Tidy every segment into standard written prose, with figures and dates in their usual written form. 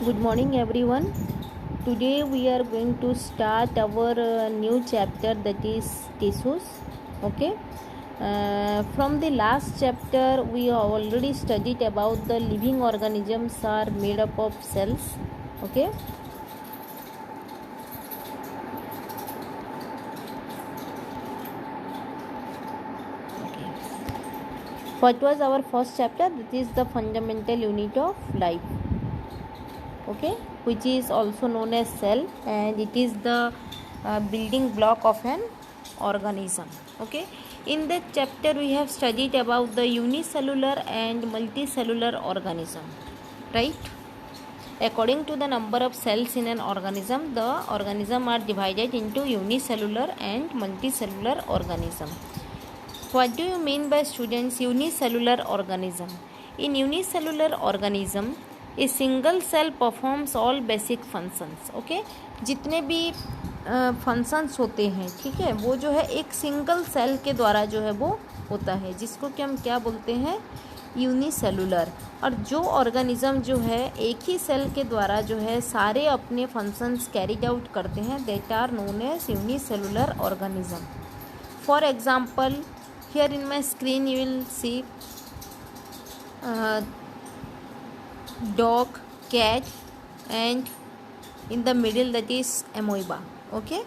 Good morning, everyone. Today we are going to start our new chapter, that is tissues. Okay. From the last chapter, we have already studied about the living organisms are made up of cells. Okay. What was our first chapter? That is the fundamental unit of life. Okay, which is also known as cell, and it is the building block of an organism. Okay, in that chapter we have studied about the unicellular and multicellular organism, right? According to the number of cells in an organism, the organism are divided into unicellular and multicellular organism. What do you mean by, students, unicellular organism? In unicellular organism, a single cell performs all basic functions. Okay, जितने भी functions होते हैं, ठीक है, वो जो है एक सिंगल सेल के द्वारा जो है वो होता है, जिसको कि हम क्या बोलते हैं, यूनिसेलुलर. और जो ऑर्गेनिज्म जो है एक ही सेल के द्वारा जो है सारे अपने फंक्शंस कैरिड आउट करते हैं, that are known as unicellular organism. For example, here in my screen you will see dog, cat, and in the middle that is amoeba. Okay,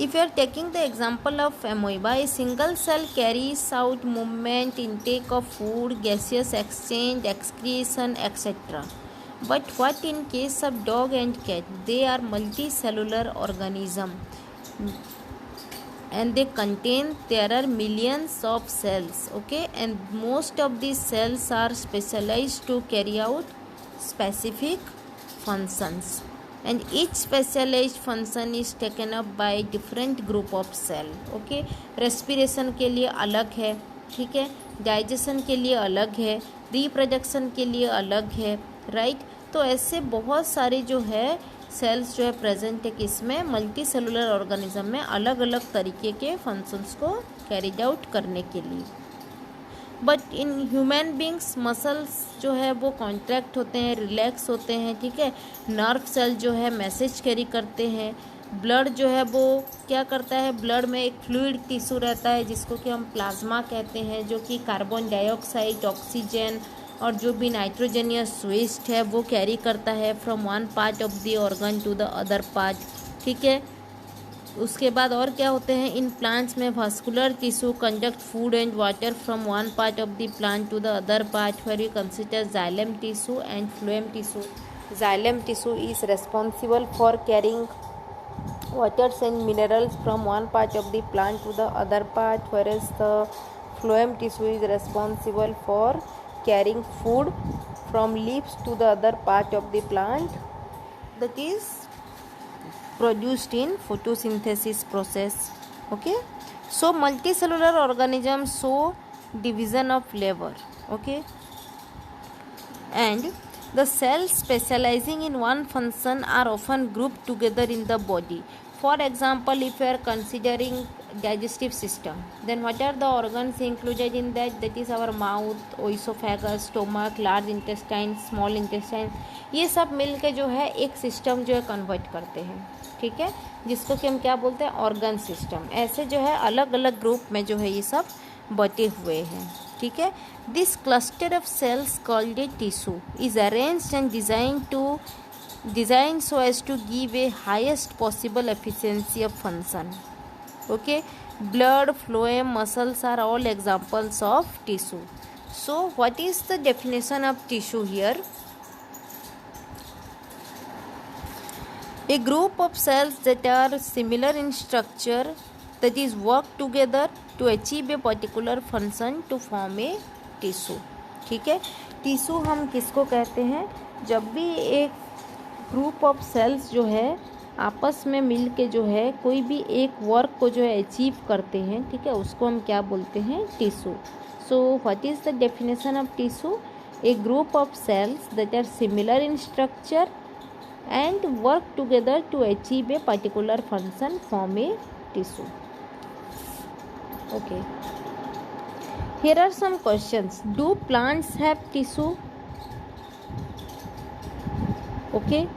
if you are taking the example of amoeba, a single cell carries out movement, intake of food, gaseous exchange, excretion, etc. But what in case of dog and cat? They are multicellular organism and they contain, there are millions of cells. Okay, and most of these cells are specialized to carry out specific functions, and each specialized function is taken up by different group of cell. Okay, respiration के लिए अलग है, ठीक है, digestion के लिए अलग है, रिप्रोडक्शन के लिए अलग है, राइट. तो ऐसे बहुत सारे जो है सेल्स जो है प्रेजेंट है किसमें, मल्टी सेलुलर ऑर्गेनिज्म में, अलग अलग तरीके के फंक्शंस को कैरिड आउट करने के लिए. But in human beings muscles जो है वो कॉन्ट्रैक्ट होते हैं, रिलैक्स होते हैं, ठीक है. नर्व सेल जो है मैसेज कैरी करते हैं. ब्लड जो है वो क्या करता है, ब्लड में एक फ्लूइड टिश्यू रहता है जिसको कि हम प्लाज्मा कहते हैं, जो कि कार्बन डाइऑक्साइड, ऑक्सीजन और जो भी नाइट्रोजनियस वेस्ट है वो कैरी करता है from one part of the organ to the other part, ठीक है. उसके बाद और क्या होते हैं, इन प्लांट्स में vascular tissue conduct food and water from one part of the plant to the other part, where you consider xylem tissue and phloem tissue. Xylem tissue is responsible for carrying waters and minerals from one part of the plant to the other part, whereas the phloem tissue is responsible for carrying food from leaves to the other part of the plant, that is produced in photosynthesis process. Okay, so multicellular organisms show division of labor. Okay, and the cells specializing in one function are often grouped together in the body. For example, if you are considering digestive system, then what are the organs included in that? That is our mouth, esophagus, stomach, large intestine, small intestine. ये सब मिल के जो है एक system जो है convert करते हैं, ठीक है, जिसको कि हम क्या बोलते हैं, ऑर्गन सिस्टम. ऐसे जो है अलग अलग ग्रुप में जो है ये सब बटे हुए हैं, ठीक है. This cluster of cells called a tissue is arranged and designed so as to give a highest possible efficiency of function. Okay, blood, phloem, muscles are all examples of tissue. So what is the definition of tissue here? A group of cells that are similar in structure, that is work together to achieve a particular function to form a tissue. ठीक है, tissue हम किसको कहते हैं, जब भी एक group of sales जो है आपस में मिल के जो है कोई भी एक वर्क को जो है अचीव करते हैं, ठीक है, उसको हम क्या बोलते हैं, tissue. So what is the definition of tissue? A group of cells that are similar in structure and work together to achieve a particular function, form a tissue. Okay, here are some questions. Do plants have tissue? Okay,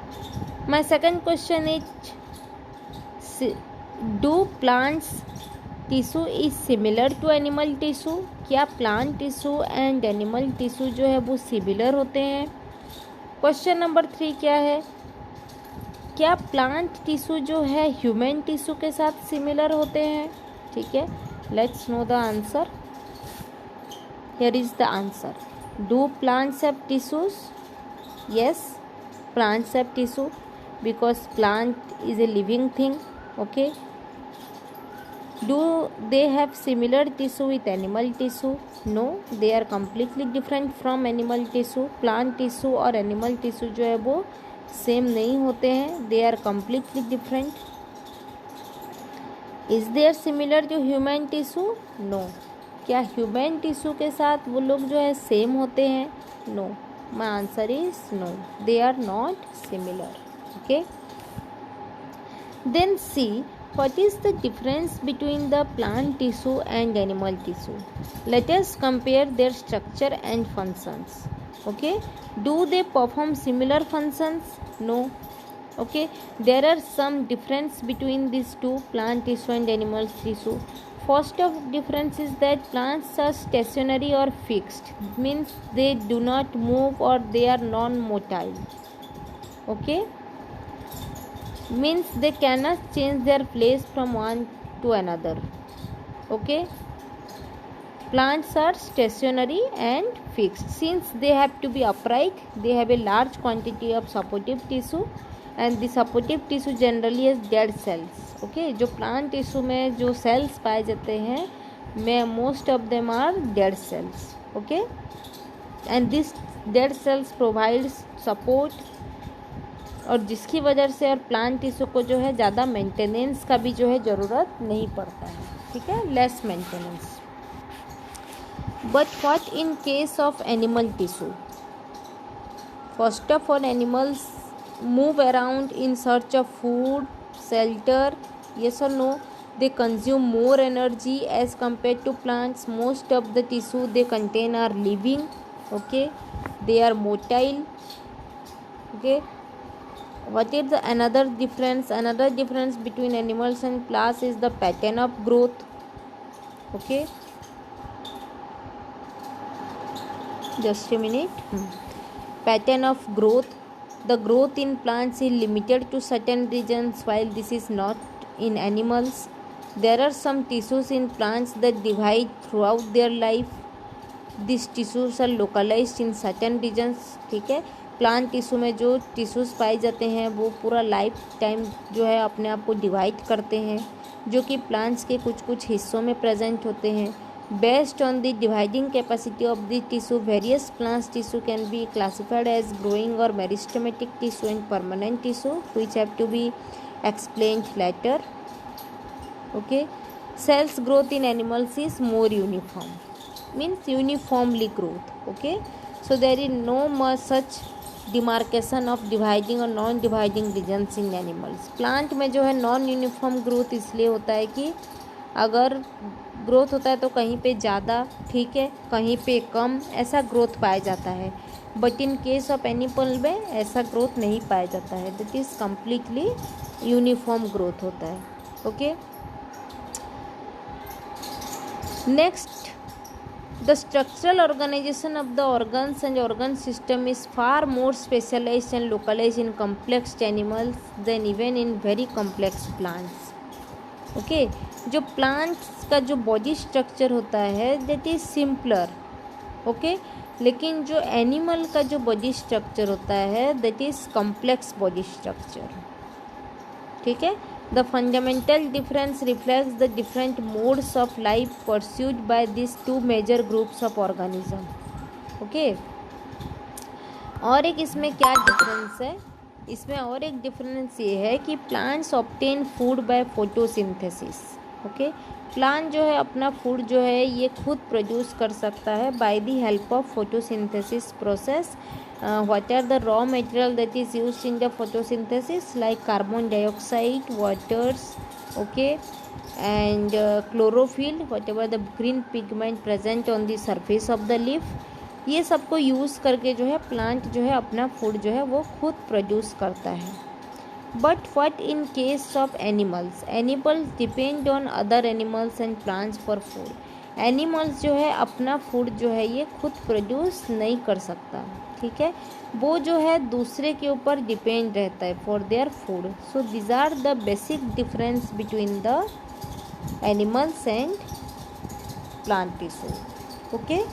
my second question is, do plants tissue is similar to animal tissue? क्या plant tissue and animal tissue जो है वो similar होते हैं? Question number 3 क्या है, क्या plant tissue जो है ह्यूमन टिश्यू के साथ सिमिलर होते हैं? ठीक है, let's know the answer. Here is the answer. Do plants have tissues? Yes, plants have tissue because plant is a living thing. Okay, do they have similar tissue with animal tissue? No, they are completely different from animal tissue. plant tissue और animal tissue जो है वो same नहीं होते हैं, they are completely different. is there similar to human tissue? No. क्या human tissue के साथ वो लोग जो है सेम होते हैं? No. My answer is no, they are not similar. Okay, then see what is the difference between the plant tissue and animal tissue. Let us compare their structure and functions. Okay, do they perform similar functions? No. Okay, there are some difference between these two, plant tissue and animal tissue. First of difference is that plants are stationary or fixed, means they do not move or they are non-motile. Okay, means they cannot change their place from one to another. Okay, plants are stationary and fixed. Since they have to be upright, they have a large quantity of supportive tissue and the supportive tissue generally is dead cells. Okay, जो plant tissue में जो cells पाए जाते हैं में most of them are dead cells. Okay, and this dead cells provides support, और जिसकी वजह से और प्लांट टिश्यू को जो है ज़्यादा मेंटेनेंस का भी जो है ज़रूरत नहीं पड़ता है. ठीक है, less maintenance. But what in case of animal tissue? First of all, animals move around in search of food, shelter. Yes or no? They consume more energy as compared to plants. Most of the tissue they contain are living. Okay, they are motile. Okay, what is the another difference between animals and plants is the pattern of growth. Okay, just a minute. Pattern of growth. The growth in plants is limited to certain regions while this is not in animals. There are some tissues in plants that divide throughout their life. These tissues are localized in certain regions. ठीक है, plant tissue में जो tissues पाए जाते हैं वो पूरा life time जो है अपने आप को डिवाइड करते हैं, जो कि प्लांट्स के कुछ कुछ हिस्सों में प्रेजेंट होते हैं. Based on the dividing capacity of the tissue, various plant tissue can be classified as growing or meristematic tissue and permanent tissue, which have to be explained later. Okay, cells growth in animals is more uniform, means uniformly growth. Okay, so there is no much such demarcation of dividing or non dividing regions in animals. Plant में जो है non uniform growth इसलिए होता है कि अगर growth होता है तो कहीं पे ज़्यादा, ठीक है, कहीं पे कम, ऐसा ग्रोथ पाया जाता है. But in case of animal में ऐसा ग्रोथ नहीं पाया जाता है. That is completely uniform growth होता है. Okay, next, the structural organisation of the organs and organ system is far more specialised and localised in complex animals than even in very complex plants. Okay, जो plants का जो body structure होता है that is simpler. Okay, लेकिन जो animal का जो body structure होता है that is complex body structure. ठीक है, the fundamental difference reflects the different modes of life pursued by this two major groups of organism. Okay, और एक इसमें क्या डिफरेंस है, इसमें और एक डिफरेंस ये है कि plants obtain food by photosynthesis. Okay, plant जो है अपना फूड जो है ये खुद प्रोड्यूस कर सकता है by the help of photosynthesis process. What are the raw material that is used in the photosynthesis, like carbon dioxide, waters, okay, and chlorophyll, whatever the green pigment present on the surface of the leaf, ये सबको use करके जो है plant जो है अपना food जो है वो खुद प्रोड्यूस करता है। But what in case of animals? Animals depend on other animals and plants for food. Animals जो है अपना फूड जो है ये खुद प्रोड्यूस नहीं कर सकता, ठीक है, वो जो है दूसरे के ऊपर डिपेंड रहता है for their food. So these are the basic difference between the animals and plant tissue. Okay,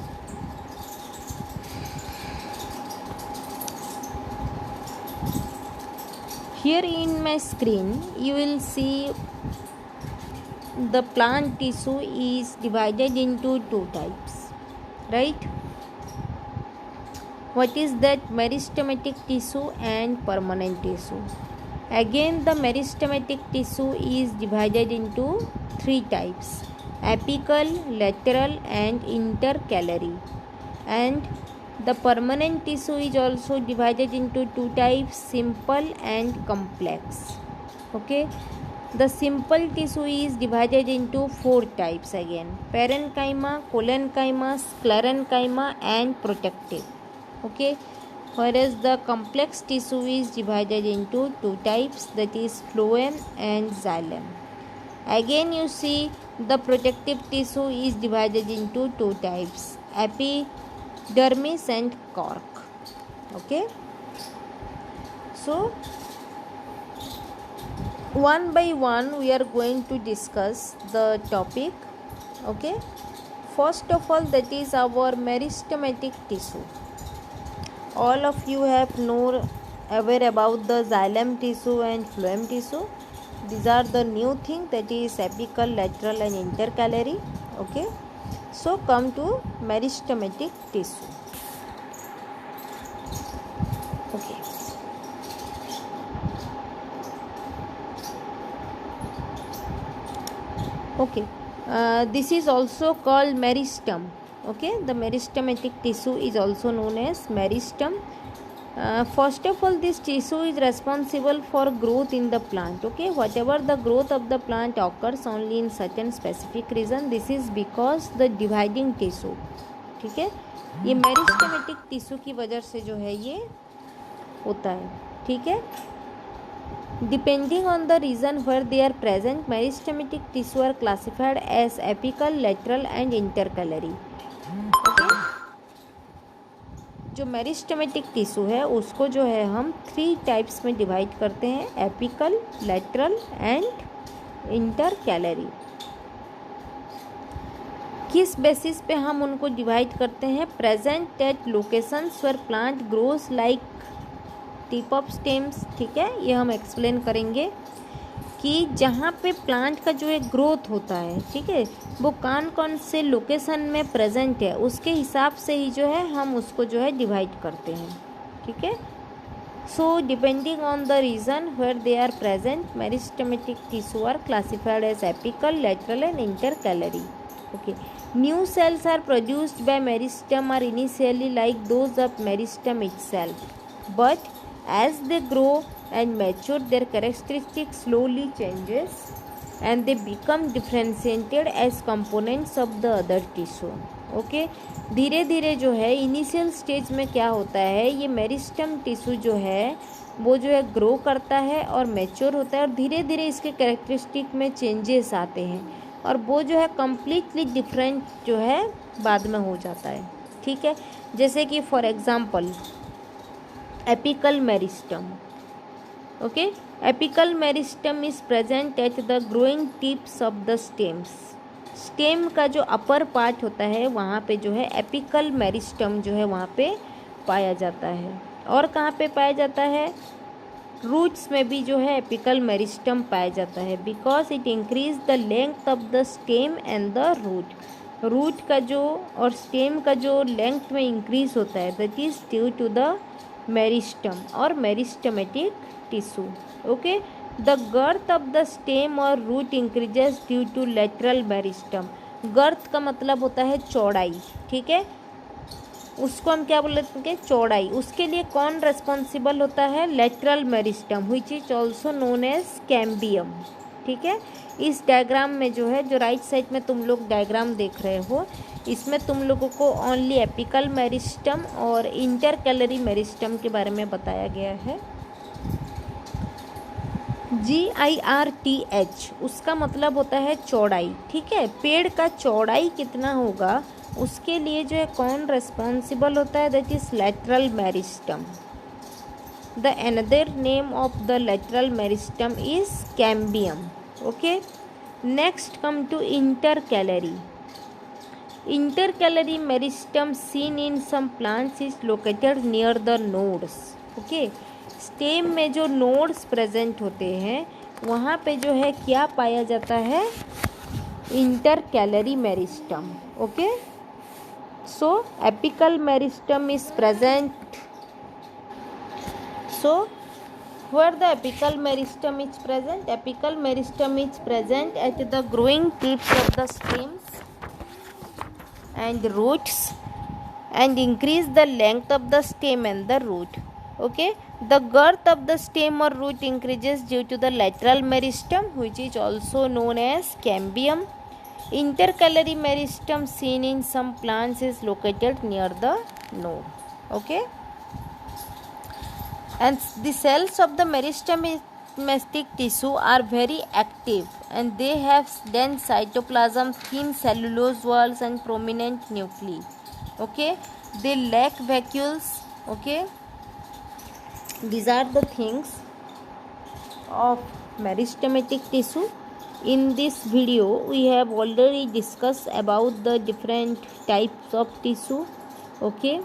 here in my screen you will see the plant tissue is divided into two types, right? What is that? Meristematic tissue and permanent tissue. Again, the meristematic tissue is divided into three types: apical, lateral and intercalary. And the permanent tissue is also divided into two types: simple and complex. Okay, the simple tissue is divided into four types again: parenchyma, collenchyma, sclerenchyma and protective. Okay, whereas the complex tissue is divided into two types, that is phloem and xylem. Again you see the protective tissue is divided into two types: epidermis and cork. Okay, so one by one we are going to discuss the topic. Okay, first of all, that is our meristematic tissue. All of you have aware about the xylem tissue and phloem tissue. These are the new thing, that is apical, lateral and intercalary. Okay, so come to meristematic tissue. Okay, okay, this is also called meristem. Okay, the meristematic tissue is also known as meristem. First of all, this tissue is responsible for growth in the plant. Okay, whatever the growth of the plant occurs only in certain specific region, this is because the dividing tissue. ठीक है, ये meristematic tissue की वजह से जो है ये होता है, ठीक है। Depending on the region where they are present, meristematic tissue are classified as apical, lateral and intercalary. Okay? जो मेरिस्टेमेटिक टिश्यू है उसको जो है हम 3 टाइप्स में डिवाइड करते हैं: एपिकल, लेटरल एंड इंटरकैलरी। किस बेसिस पे हम उनको डिवाइड करते हैं? Present at locations where plant grows like tip of stems. ठीक है, ये हम एक्सप्लेन करेंगे कि जहाँ पे प्लांट का जो एक ग्रोथ होता है, ठीक है, वो कौन से लोकेशन में प्रेजेंट है, उसके हिसाब से ही जो है हम उसको जो है डिवाइड करते हैं। ठीक है, so depending on the region where they are present, meristematic tissue are classified as apical, lateral and intercalary. Okay, new cells are produced by meristem are initially like those of meristem itself, but as they grow and mature, their characteristics slowly changes and they become differentiated as components of the other tissue. Okay, धीरे धीरे जो है initial stage में क्या होता है, ये meristem tissue जो है वो जो है ग्रो करता है और मैच्योर होता है और धीरे धीरे इसके कैरेक्टरिस्टिक में चेंजेस आते हैं और वो जो है कम्प्लीटली डिफरेंट जो है बाद में हो जाता है। ठीक है, जैसे कि for example apical meristem. Okay, apical meristem is present at the growing tips of the stems. Stem का जो अपर पार्ट होता है वहाँ पे जो है एपिकल मेरिस्टम जो है वहाँ पे पाया जाता है। और कहाँ पे पाया जाता है? रूट्स में भी जो है एपिकल मेरिस्टम पाया जाता है, because it increase the length of the stem and the root. Root का जो और स्टेम का जो लेंथ में इंक्रीज होता है, that is due to the meristem और meristematic tissue. Okay, the girth of the stem और root increases due to lateral meristem. Girth का मतलब होता है चौड़ाई, ठीक है, उसको हम क्या बोलते हैं? चौड़ाई। उसके लिए कौन रेस्पॉन्सिबल होता है? Lateral meristem, which is also known as cambium. ठीक है। इस डायग्राम में जो है, जो राइट साइड में तुम लोग डायग्राम देख रहे हो, इसमें तुम लोगों को ओनली एपिकल मेरिस्टम और इंटरकैलरी मेरिस्टम के बारे में बताया गया है। GIRTH उसका मतलब होता है चौड़ाई, ठीक है। पेड़ का चौड़ाई कितना होगा उसके लिए जो है कौन रेस्पॉन्सिबल होता है, that is lateral meristem. The another name of the lateral meristem is cambium, okay. Next come to intercalary. Intercalary meristem seen in some plants is located near the nodes, okay. Stem में जो nodes present होते हैं वहाँ पे जो है क्या पाया जाता है, intercalary meristem, okay. So apical meristem is present, so where the apical meristem is present, apical meristem is present at the growing tips of the stems and roots and increase the length of the stem and the root, okay. The girth of the stem or root increases due to the lateral meristem, which is also known as cambium. Intercalary meristem seen in some plants is located near the node, okay. And the cells of the meristematic tissue are very active and they have dense cytoplasm, thin cellulose walls and prominent nuclei, okay. They lack vacuoles, okay. These are the things of meristematic tissue. In this video we have already discussed about the different types of tissue, okay,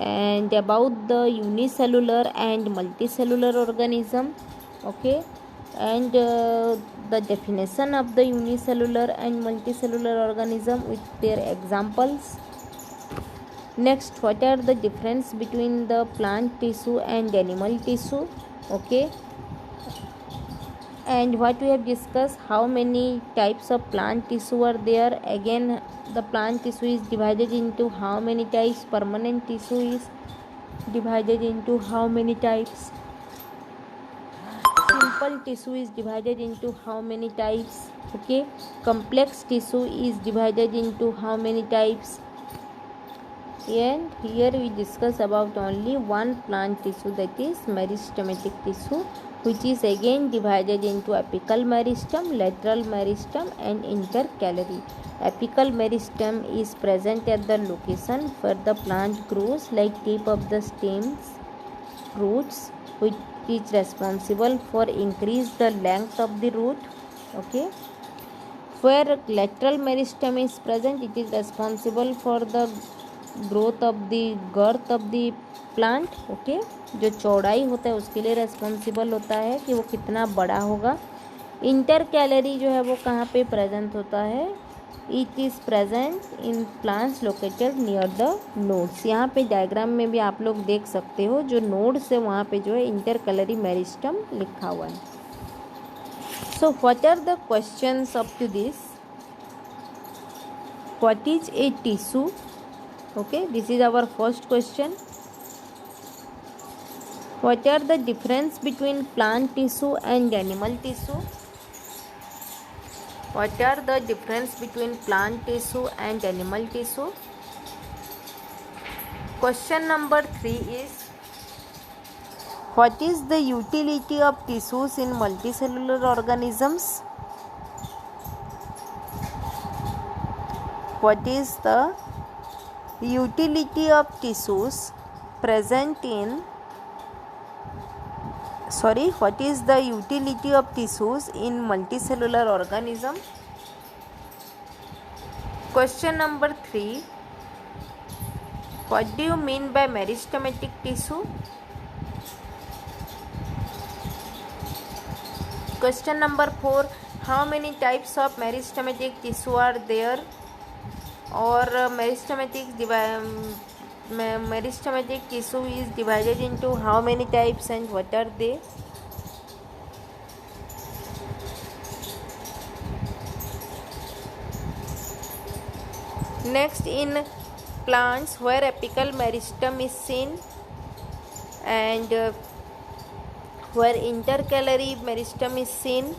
and about the unicellular and multicellular organism, okay, and the definition of the unicellular and multicellular organism with their examples. Next, what are the difference between the plant tissue and animal tissue, okay, and what we have discussed, how many types of plant tissue are there. Again, the plant tissue is divided into how many types, permanent tissue is divided into how many types, simple tissue is divided into how many types, okay, complex tissue is divided into how many types. And here we discuss about only one plant tissue, that is meristematic tissue, which is again divided into apical meristem, lateral meristem and intercalary. Apical meristem is present at the location where the plant grows, like tip of the stems, roots, which is responsible for increase the length of the root, okay. Where lateral meristem is present, it is responsible for the growth of the girth of the plant, okay. जो चौड़ाई होता है उसके लिए responsible होता है कि वो कितना बड़ा होगा। इंटरकैलरी जो है वो कहाँ पे प्रेजेंट होता है, it is present in plants located near the nodes. यहाँ पे डायग्राम में भी आप लोग देख सकते हो, जो नोड्स है वहाँ पे जो है इंटरकैलरी मेरिस्टम लिखा हुआ है। So what are the questions up to this, what is a tissue, okay, this is our first question. What are the difference between plant tissue and animal tissue? What are the difference between plant tissue and animal tissue? Question number 3 is, what is the utility of tissues in multicellular organisms? What is the utility of tissues present in, what is the utility of tissues in multicellular organism? Question number 3, what do you mean by meristematic tissue? Question number 4, how many types of meristematic tissue are there? और meristematic tissue is divided into how many types and what are they? Next, in plants where apical meristem is seen and where intercalary meristem is seen,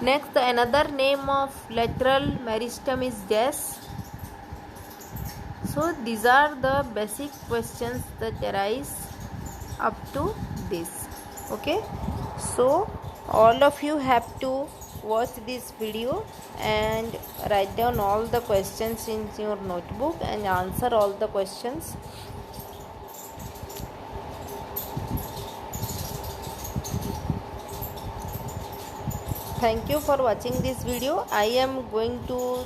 Next, another name of lateral meristem is gas. So these are the basic questions that arise up to this. Okay, so all of you have to watch this video and write down all the questions in your notebook and answer all the questions. Thank you for watching this video. I am going to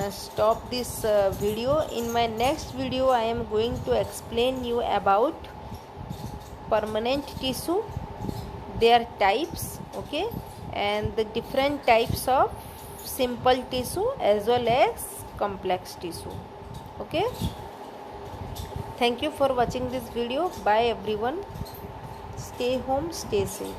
stop this video. In my next video I am going to explain you about permanent tissue, their types, okay, and the different types of simple tissue as well as complex tissue. Okay, thank you for watching this video. Bye everyone. Stay home, stay safe.